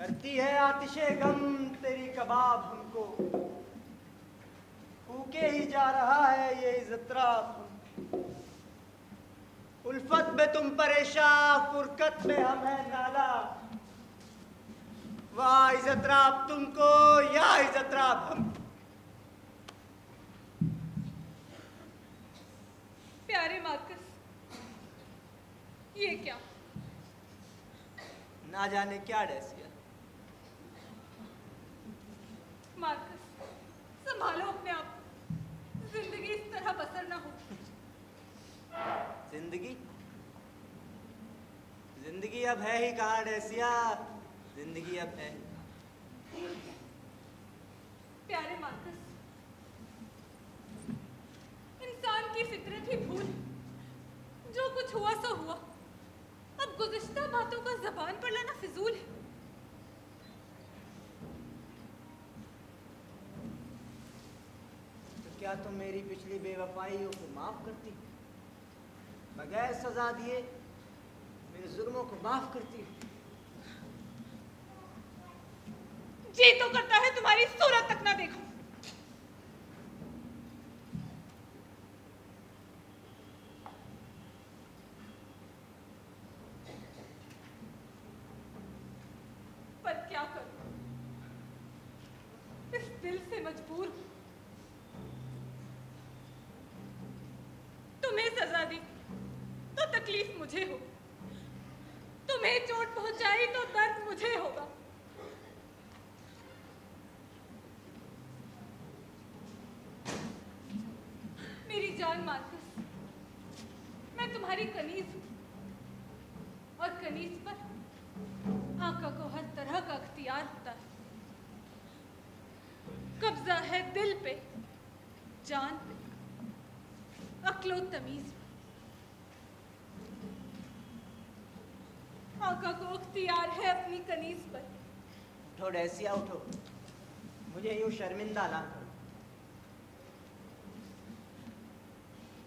करती है आतिशे गम तेरी कबाब हमको, फूके ही जा रहा है ये इज़्तिराब। उल्फत में तुम परेशान, फुरकत में हम है नाला। वाह इज़्तिराब तुमको या इज़्तिराब हम। प्यारे मार्कस, ये क्या? ना जाने क्या डेसिया। मार्कस, संभालो अपने आप, जिंदगी इस तरह बसर ना हो। जिंदगी जिंदगी अब है ही कहाँ डेसिया, जिंदगी अब है। प्यारे मार्कस, इंसान की फितरत ही भूल, जो कुछ हुआ सो हुआ। अब गुज़िश्ता बातों का ज़बान पर लाना फिजूल है। तो क्या तुम मेरी पिछली बेवफाइयों को माफ करती, बगैर सजा दिए मेरे जुल्मों को माफ करती? जी तो करता है तुम्हारी सूरत तक ना देखो। पर क्या करूं, इस दिल से मजबूर हूं। तुम्हें सजा दी तो तकलीफ मुझे हो, तुम्हें चोट पहुंचाई तो दर्द मुझे होगा। मेरी जान मार्कस, मैं तुम्हारी कनीज हूं, और कनीज पर आका को हर तरह का अख्तियार होता है। कब्जा है दिल पे, जान पे, अक्लो तमीज पे। आका को अख्तियार है अपनी कनीज पर। उठो डेसिया उठो, मुझे यूं शर्मिंदा ना करो।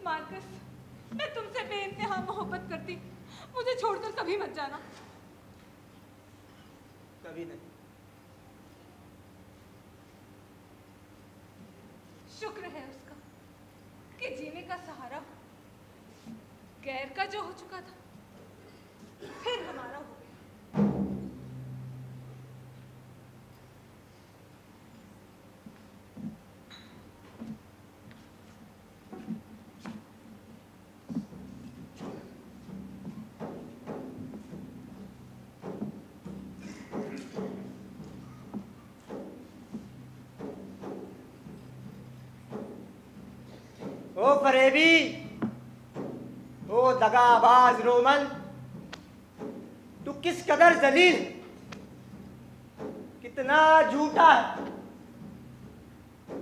मार्कस, मैं तुमसे बेइंतहा मोहब्बत करती, मुझे छोड़कर कभी मत जाना। कभी नहीं। शुक्र है उसका कि जीने का सहारा गैर का जो हो चुका था फिर हमारा हो गया। ओ फरेबी, ओ दगाबाज रोमन, तू किस कदर जलील, कितना झूठा है।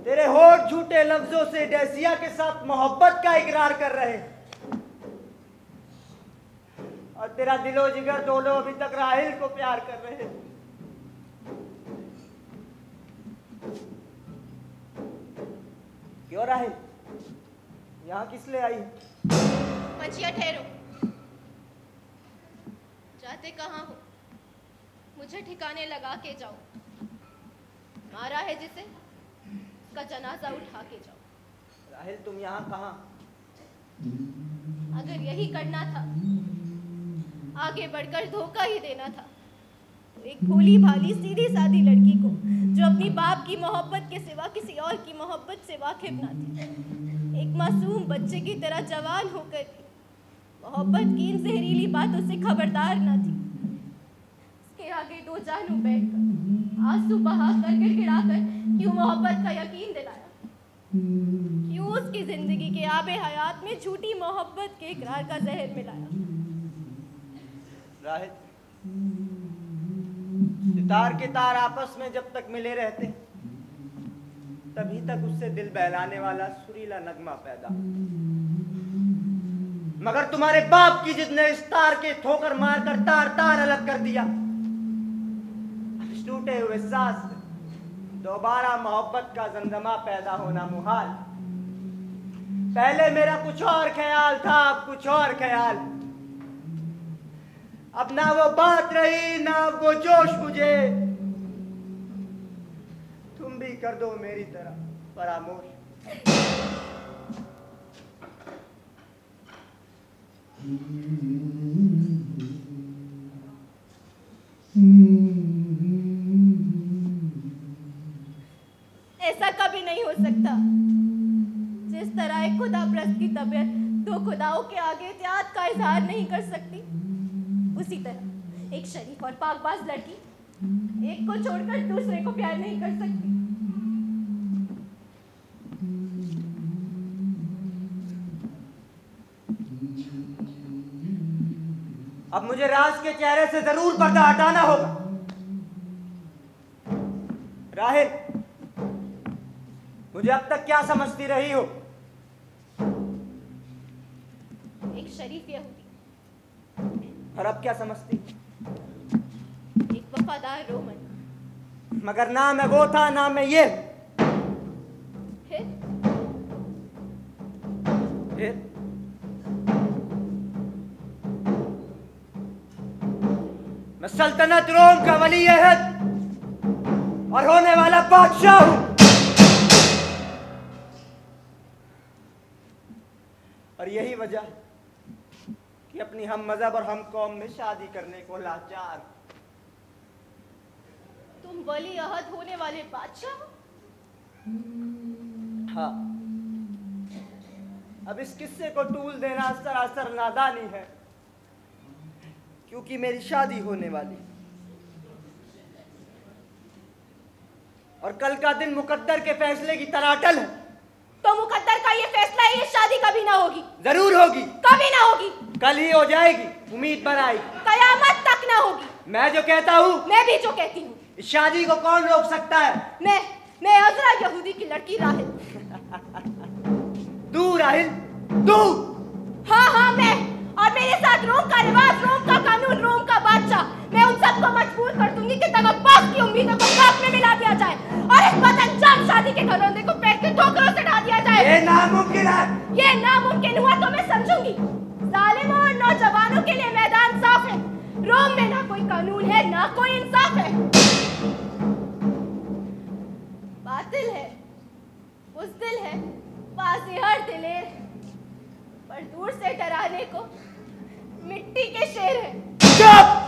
तेरे होठ झूठे लफ्जों से डेसिया के साथ मोहब्बत का इकरार कर रहे, और तेरा दिलो जिगर दोनों अभी तक राहिल को प्यार कर रहे। क्यों राहिल, यहाँ किस लिए आई? मचिया ठहरो, जाते कहाँ हो? मुझे ठिकाने लगा के जाओ। मारा है जिसे, उसका जनाजा उठा के जाओ। राहिल तुम यहाँ कहाँ? अगर यही करना था, आगे बढ़कर धोखा ही देना था, तो एक भोली भाली सीधी सादी लड़की को जो अपनी बाप की मोहब्बत के सिवा किसी और की मोहब्बत से वाकिफ ना थी, एक मासूम बच्चे की तरह जवान होकर मोहब्बत की इन जहरीली बातों से खबरदार ना थी, उसके आगे दो जानू बैठकर आंसू बहाकर गिड़गिड़ाकर क्यों मोहब्बत का यकीन दिलाया, क्यों उसकी जिंदगी के आबे हयात में झूठी मोहब्बत के इकरार का जहर मिलाया। राहिल, सितार के तार आपस में जब तक मिले रहते तभी तक उससे दिल बहलाने वाला सुरीला नगमा पैदा, मगर तुम्हारे बाप की जिद ने इस तार के ठोकर मारकर तार तार अलग कर दिया। टूटे हुए सांस से दोबारा मोहब्बत का जमजमा पैदा होना मुहाल। पहले मेरा कुछ और ख्याल था, अब कुछ और ख्याल। अब ना वो बात रही ना वो जोश मुझे। तुम भी कर दो मेरी तरह फरामोश। ऐसा कभी नहीं हो सकता। जिस तरह एक खुदा प्रस्त की तबीयत दो खुदाओं के आगे इत्याद का इजहार नहीं कर सकती, उसी तरह एक शरीफ और पाकबाज लड़की एक को छोड़कर दूसरे को प्यार नहीं कर सकती। अब मुझे राज के चेहरे से जरूर पर्दा हटाना होगा। राहिल, मुझे अब तक क्या समझती रही हो? एक शरीफ यहूदी। और अब क्या समझती? एक वफादार रोमन। मगर ना मैं वो था ना मैं ये। फिर मैं सल्तनत रोम का वली अहद और होने वाला बादशाह हूं। और यही वजह कि अपनी हम मजहब और हम कौम में शादी करने को लाचार। तुम वली अहद होने वाले बादशाह हो? हाँ, अब इस किस्से को टूल देना सरासर नादानी है, क्योंकि मेरी शादी होने वाली और कल का दिन मुकद्दर के फैसले की तनाटल है। तो मुकद्दर का ये फैसला है, ये शादी कभी ना होगी। जरूर होगी। कभी ना होगी। कल ही हो जाएगी, उम्मीद बनाएगी। कयामत तक ना होगी। मैं जो कहता हूँ, मैं भी जो कहती हूँ। इस शादी को कौन रोक सकता है? मैं अज़रा यहूदी की लड़की राहिल। तू राहिल, तू? हाँ, मैं और मेरे साथ रोम का रिवाज, रोम का कानून, रोम का बादशाह। मैं उन सबको मजबूर कर दूंगी कि तगब्बास की उम्मीदों को खाक में मिला दिया जाए और इस बदअंजाम शादी के घरौंदे को पेट के ठोकरों से ढा दिया जाए। ये नामुमकिन है। ये नामुमकिन हुआ तो मैं समझूंगी। जालिमों और नौजवानों के लिए मैदान साफ है। रोम में ना कोई कानून है ना कोई इंसाफ है। बातिल है, बुज़दिल है, बाज़िहर दिलेर, पर दूर से डराने को मिट्टी के शेर है। चुप!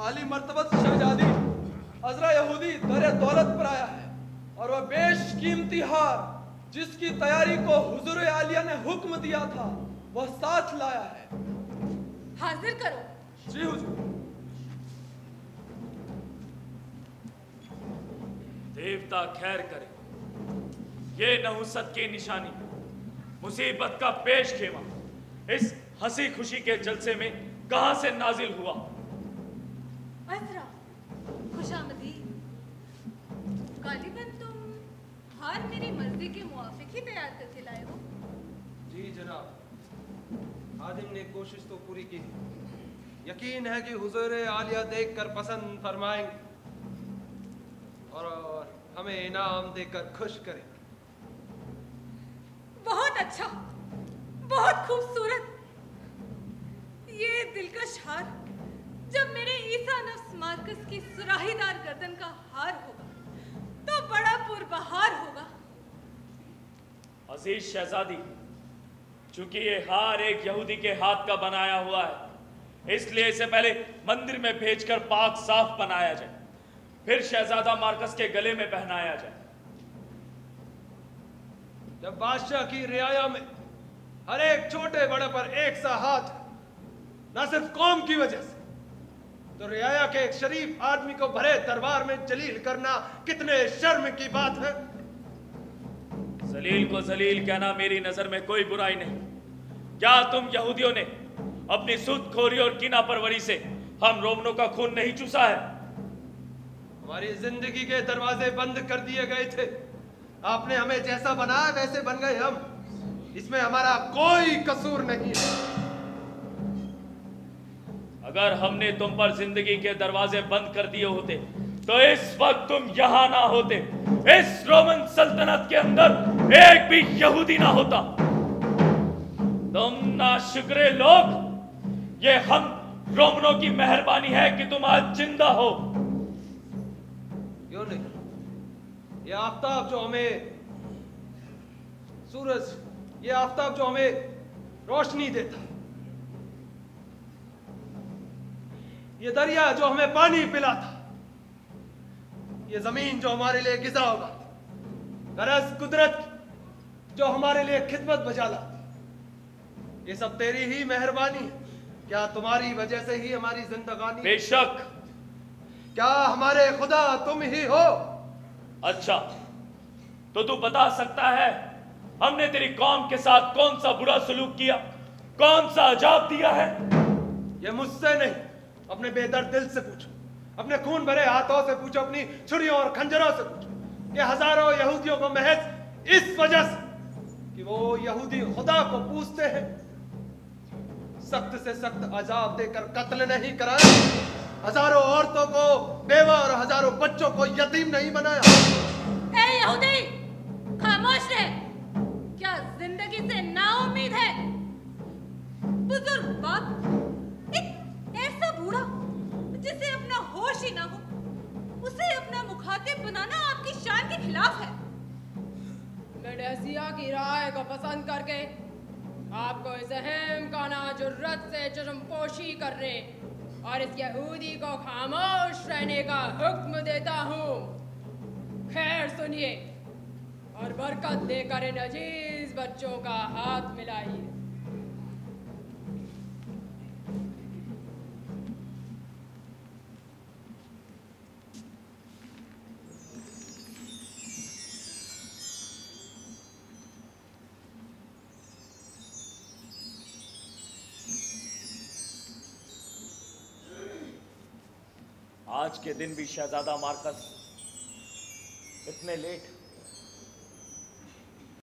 आली मर्तबत शहजादी अज़रा यहूदी दर दौलत पर आया है और वह बेशकीमती हार जिसकी तैयारी को हुजूर आलिया ने हुक्म दिया था वह साथ लाया है। हाजिर करो। जी हुजूर। देवता खैर करे। ये नहुसत की निशानी, मुसीबत का पेश खेमा इस हंसी खुशी के जलसे में कहां से नाजिल हुआ? अज़रा, खुशामदीद। गालिबन तुम हार मेरी मर्जी के मुआफिक ही तैयार करके लाए हो। जी जनाब, खादिम ने कोशिश तो पूरी की। यकीन है कि हुजूर आलिया देखकर पसंद फरमाएंगे और हमें इनाम देकर खुश करेंगे। बहुत अच्छा, बहुत खूबसूरत। ये दिलकश हार जब मेरे ईसा नफ्स मार्कस की सुराहीदार गर्दन का हार होगा तो बड़ा पुरबहार होगा। अजीज शहजादी, चूंकि ये हार एक यहूदी के हाथ का बनाया हुआ है, इसलिए इसे पहले मंदिर में भेजकर पाक साफ बनाया जाए, फिर शहजादा मार्कस के गले में पहनाया जाए। जब बादशाह की रियाया में हर एक छोटे बड़े पर एक सा हाथ, न सिर्फ कौम की वजह से, तो रियाया के एक शरीफ आदमी को भरे दरबार में जलील करना कितने शर्म की बात है। जलील को जलील कहना मेरी नजर में कोई बुराई नहीं। क्या तुम यहूदियों ने अपनी सूदखोरी और कीना परवरी से हम रोमनों का खून नहीं चूसा है? हमारी जिंदगी के दरवाजे बंद कर दिए गए थे, आपने हमें जैसा बनाया वैसे बन गए हम, इसमें हमारा कोई कसूर नहीं है। अगर हमने तुम पर जिंदगी के दरवाजे बंद कर दिए होते तो इस वक्त तुम यहां ना होते, इस रोमन सल्तनत के अंदर एक भी यहूदी ना होता। तुम नाशुक्रे लोग, ये हम रोमनों की मेहरबानी है कि तुम आज जिंदा हो। क्यों नहीं? ये आफताब जो हमें सूरज, ये आफताब जो हमें रोशनी देता, ये दरिया जो हमें पानी पिलाता, ये जमीन जो हमारे लिए गिज़ा होगा, गरज कुदरत जो हमारे लिए खिदमत बजा लाती, ये सब तेरी ही मेहरबानी है। क्या तुम्हारी वजह से ही हमारी जिंदगानी? बेशक। क्या हमारे खुदा तुम ही हो? अच्छा, तो तू बता सकता है हमने तेरी कौम के साथ कौन सा बुरा सलूक किया, कौन सा अजाब दिया है? ये मुझसे नहीं, अपने बेदर्द दिल से पूछो, अपने खून भरे हाथों से पूछो, अपनी छुरियों और खंजरों से पूछो कि हजारों यहूदियों को महज इस वजह से कि वो यहूदी खुदा को पूछते हैं, सख्त से सख्त अजाब देकर कत्ल नहीं कराया, हजारों औरतों को बेवा और हजारों बच्चों को यतीम नहीं बनाया। ए यहूदी, खामोश रहे। क्या जिंदगी से नाउम्मीद है? बुजुर्ग बाप, एक ऐसा बूढ़ा जिसे अपना होश ही ना हो, उसे अपना मुखातिब बनाना आपकी शान के खिलाफ है। मेडेसिया की राय को पसंद करके आपको इस अहम का ना जुर्रत से चरमपोशी करने और इस यहूदी को खामोश रहने का हुक्म देता हूँ। खैर सुनिए और बरकत देकर इन अजीज बच्चों का हाथ मिलाइए। आज के दिन भी शहजादा मार्कस इतने लेट